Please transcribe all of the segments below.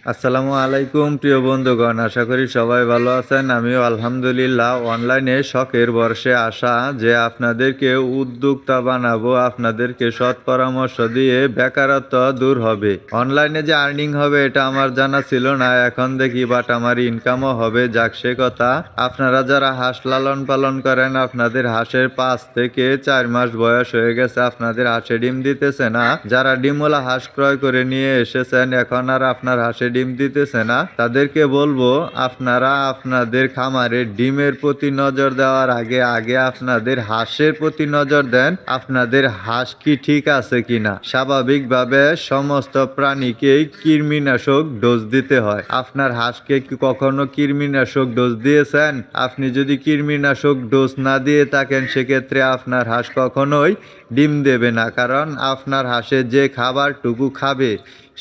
আসসালামু আলাইকুম প্রিয় বন্ধুগণ, আশা করি সবাই ভালো আছেন। আমিও আলহামদুলিল্লাহ। অনলাইনে শখের বর্ষে আসা যে আপনাদেরকে উদ্যোক্তা বানাবো, আপনাদেরকে সৎ পরামর্শ দিয়ে বেকারত্ব দূর হবে। অনলাইনে যে আর্নিং হবে এটা আমার জানা ছিল না, এখন দেখি বাট আমার ইনকামও হবে। যাক সে কথা। আপনারা যারা হাঁস লালন পালন করেন, আপনাদের হাঁসের 5 থেকে 4 মাস বয়স হয়ে গেছে, আপনাদের হাঁসে ডিম দিতেছে না। যারা ডিমওয়ালা হাঁস ক্রয় করে নিয়ে এসেছেন, এখন আর আপনার হাঁসে ডিম দিতেছে না, তাদেরকে বলবো আপনারা আপনাদের খামারে ডিমের প্রতি নজর দেওয়ার আগে আগে আপনাদের হাঁসের প্রতি নজর দেন, আপনাদের হাঁস কি ঠিক আছে কিনা। স্বাভাবিকভাবে সমস্ত প্রাণীকেই কৃমিনাশক ডোজ দিতে হয়। আপনার হাঁসকে কি কখনো কৃমিনাশক ডোজ দিয়েছেন? আপনি যদি কৃমিনাশক ডোজ না দিয়ে থাকেন, সেক্ষেত্রে আপনার হাঁস কখনোই ডিম দেবে না, কারণ আপনার হাঁসে যে খাবারটুকু খাবে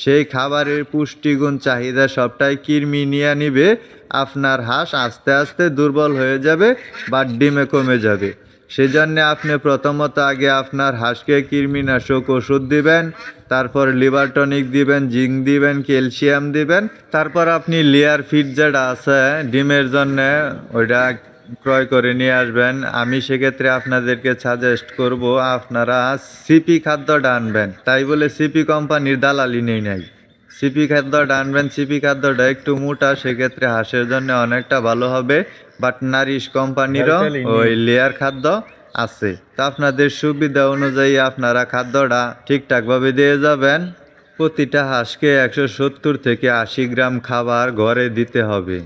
সেই খাবারের পুষ্টিগুণ চাহিদা সবটাই কৃমি নিয়ে নিবে। আপনার হাঁস আস্তে আস্তে দুর্বল হয়ে যাবে বা ডিমে কমে যাবে। সেজন্য আপনি প্রথমত আগে আপনার হাঁসকে কৃমিনাশক ওষুধ দিবেন, তারপর লিভার টনিক দিবেন, জিঙ্ক দিবেন, ক্যালসিয়াম দিবেন। তারপর আপনি লেয়ার ফিড যেটা আছে ডিমের জন্য, ওইটা ক্রয় করে নিয়ে আসবেন। আমি সেক্ষেত্রে আপনাদেরকে সাজেস্ট করব আপনারা সিপি খাদ্যটা আনবেন। তাই বলে সিপি কোম্পানির দালালি নেই নাই, সিপি খাদ্যটা আনবেন। সিপি খাদ্যটা একটু মোটা, সেক্ষেত্রে হাঁসের জন্য অনেকটা ভালো হবে। বাট নারিশ কোম্পানিরও ওই লেয়ার খাদ্য আছে, তা আপনাদের সুবিধা অনুযায়ী আপনারা খাদ্যটা ঠিকঠাকভাবে দিয়ে যাবেন। প্রতিটা হাঁসকে 170 থেকে 80 গ্রাম খাবার ঘরে দিতে হবে।